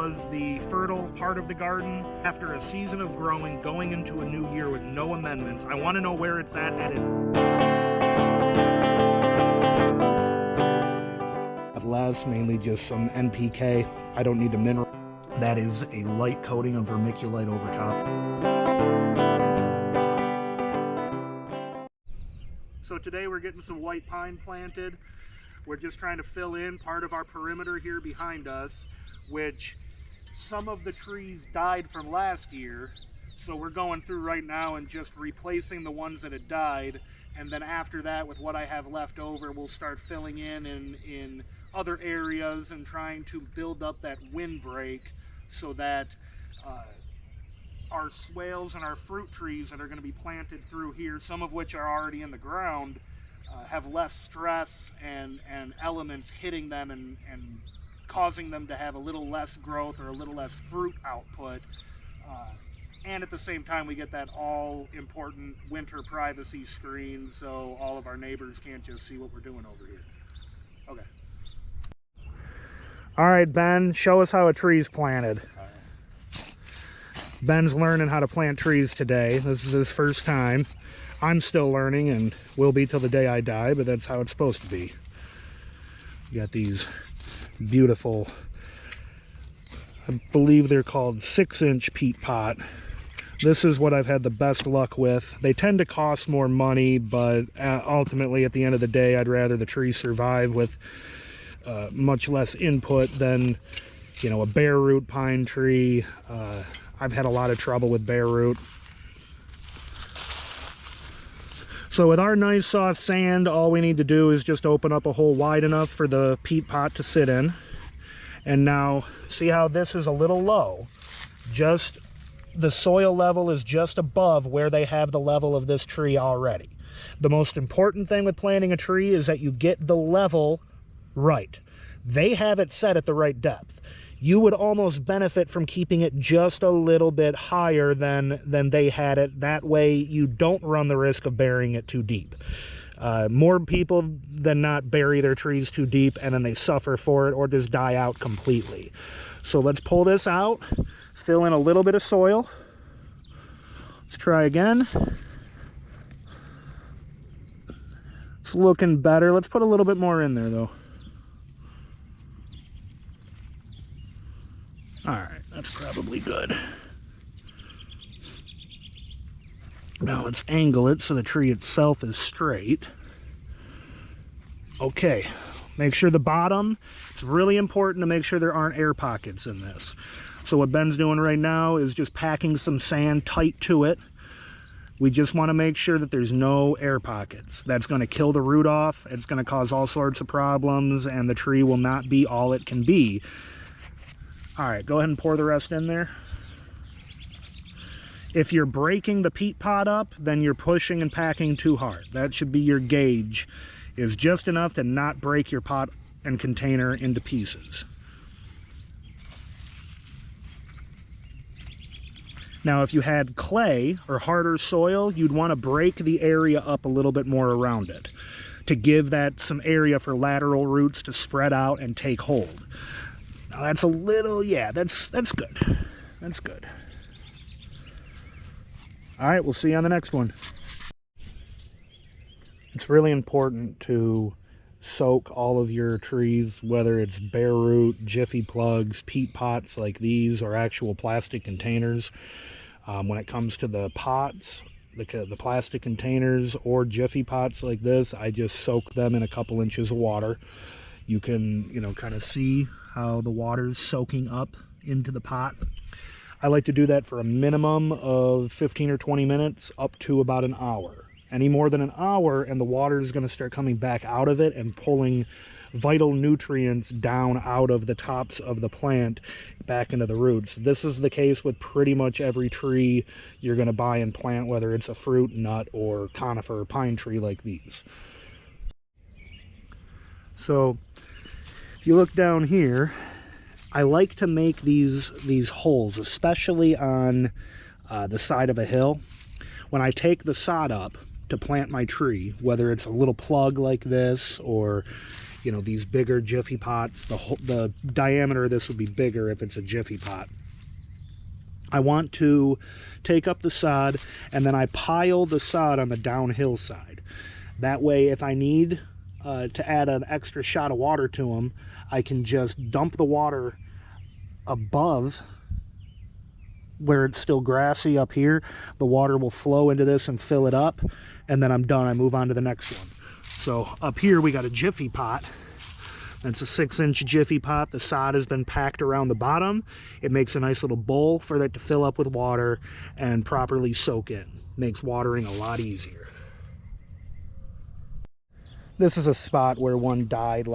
was the fertile part of the garden. After a season of growing, going into a new year with no amendments, I want to know where it's at headed. At last, mainly just some NPK. I don't need a mineral. That is a light coating of vermiculite over top. So today we're getting some white pine planted. We're just trying to fill in part of our perimeter here behind us, which some of the trees died from last year. So we're going through right now and just replacing the ones that had died. And then after that, with what I have left over, we'll start filling in other areas and trying to build up that windbreak so that our swales and our fruit trees that are going to be planted through here, some of which are already in the ground, have less stress and elements hitting them and causing them to have a little less growth or a little less fruit output. And at the same time, we get that all important winter privacy screen so all of our neighbors can't just see what we're doing over here. Okay. All right, Ben, show us how a tree's planted. Ben's learning how to plant trees today. This is his first time. I'm still learning and will be till the day I die, but that's how it's supposed to be. You got these beautiful, I believe they're called 6-inch peat pot. This is what I've had the best luck with. They tend to cost more money, but ultimately at the end of the day, I'd rather the tree survive with much less input than, you know, a bare root pine tree. I've had a lot of trouble with bare root. So with our nice soft sand, all we need to do is just open up a hole wide enough for the peat pot to sit in. And now, see how this is a little low? Just the soil level is just above where they have the level of this tree already. The most important thing with planting a tree is that you get the level right. They have it set at the right depth. You would almost benefit from keeping it just a little bit higher than they had it. That way you don't run the risk of burying it too deep. More people than not bury their trees too deep and then they suffer for it or just die out completely. So let's pull this out, fill in a little bit of soil. Let's try again. It's looking better. Let's put a little bit more in there though. All right, that's probably good. Now let's angle it so the tree itself is straight. Okay, make sure the bottom, it's really important to make sure there aren't air pockets in this. So what Ben's doing right now is just packing some sand tight to it. We just want to make sure that there's no air pockets. That's going to kill the root off. It's going to cause all sorts of problems and the tree will not be all it can be. All right, go ahead and pour the rest in there. If you're breaking the peat pot up, then you're pushing and packing too hard. That should be your gauge, is just enough to not break your pot and container into pieces. Now, if you had clay or harder soil, you'd want to break the area up a little bit more around it to give that some area for lateral roots to spread out and take hold. Now that's a little, yeah, that's good. That's good. All right, we'll see you on the next one. It's really important to soak all of your trees, whether it's bare root, jiffy plugs, peat pots like these, or actual plastic containers. When it comes to the pots, the plastic containers or jiffy pots like this, I just soak them in a couple inches of water. You can, you know, kind of see how the water's soaking up into the pot. I like to do that for a minimum of 15 or 20 minutes up to about an hour. Any more than an hour and the water is going to start coming back out of it and pulling vital nutrients down out of the tops of the plant back into the roots. This is the case with pretty much every tree you're going to buy and plant, whether it's a fruit, nut, or conifer or pine tree like these. So if you look down here, I like to make these holes, especially on the side of a hill. When I take the sod up to plant my tree, whether it's a little plug like this or, you know, these bigger Jiffy pots. The diameter of this would be bigger if it's a Jiffy pot. I want to take up the sod, and then I pile the sod on the downhill side. That way, if I need to add an extra shot of water to them, I can just dump the water above where it's still grassy up here. The water will flow into this and fill it up, and then I'm done. I move on to the next one. So up here we got a Jiffy pot. It's a 6-inch Jiffy pot. The sod has been packed around the bottom. It makes a nice little bowl for that to fill up with water and properly soak in. Makes watering a lot easier. This is a spot where one died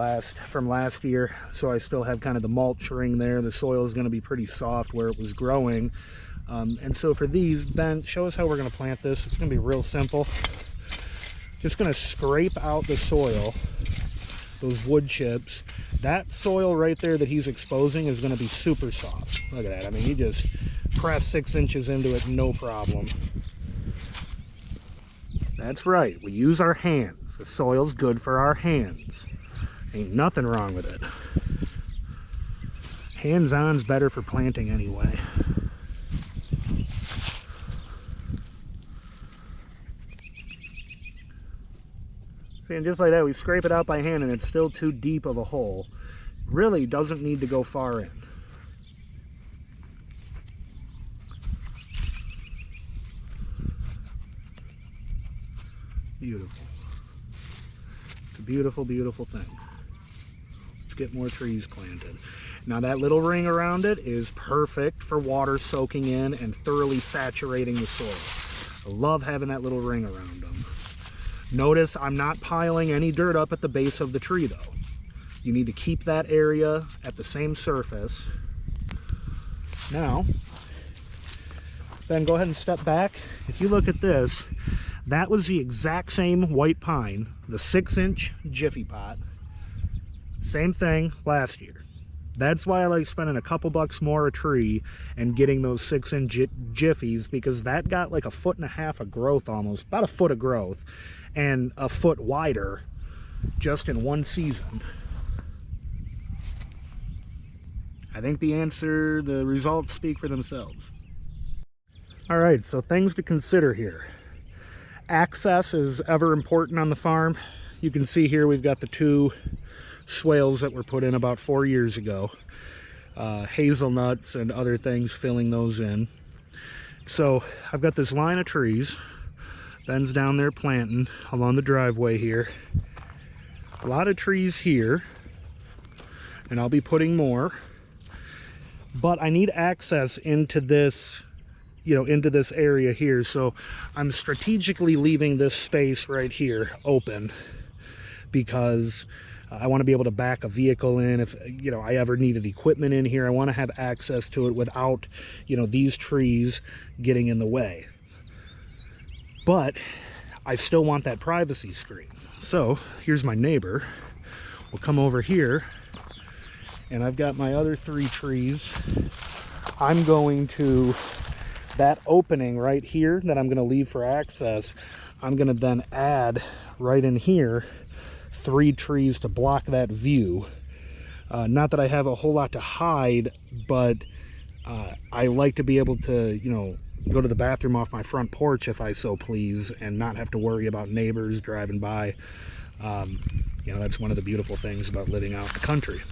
from last year, so I still have kind of the mulch ring there. The soil is going to be pretty soft where it was growing. And so for these, Ben, show us how we're going to plant this. It's going to be real simple. Just going to scrape out the soil, those wood chips. That soil right there that he's exposing is going to be super soft. Look at that. I mean, you just press 6 inches into it, no problem. That's right. We use our hands. The soil's good for our hands. Ain't nothing wrong with it. Hands-on's better for planting anyway. See, and just like that, we scrape it out by hand, and it's still too deep of a hole. Really doesn't need to go far in. Beautiful. It's a beautiful, beautiful thing. Let's get more trees planted. Now that little ring around it is perfect for water soaking in and thoroughly saturating the soil. I love having that little ring around them. Notice I'm not piling any dirt up at the base of the tree though. You need to keep that area at the same surface. Now, Ben, go ahead and step back. If you look at this, that was the exact same white pine, the 6-inch Jiffy pot. Same thing last year. That's why I like spending a couple bucks more a tree and getting those 6-inch Jiffies, because that got like 1.5 feet of growth almost, about 1 foot of growth, and 1 foot wider just in one season. I think the results speak for themselves. All right, so things to consider here. Access is ever important on the farm. You can see here we've got the 2 swales that were put in about 4 years ago. Hazelnuts and other things filling those in. So I've got this line of trees. Ben's down there planting along the driveway here. A lot of trees here, and I'll be putting more. But I need access into this, into this area here. So I'm strategically leaving this space right here open because I want to be able to back a vehicle in if, I ever needed equipment in here. I want to have access to it without, these trees getting in the way. But I still want that privacy screen. So here's my neighbor. We'll come over here, and I've got my other 3 trees. I'm going to, that opening right here that I'm going to leave for access, I'm going to then add right in here 3 trees to block that view. Not that I have a whole lot to hide, but I like to be able to, go to the bathroom off my front porch if I so please, and not have to worry about neighbors driving by. That's one of the beautiful things about living out in the country.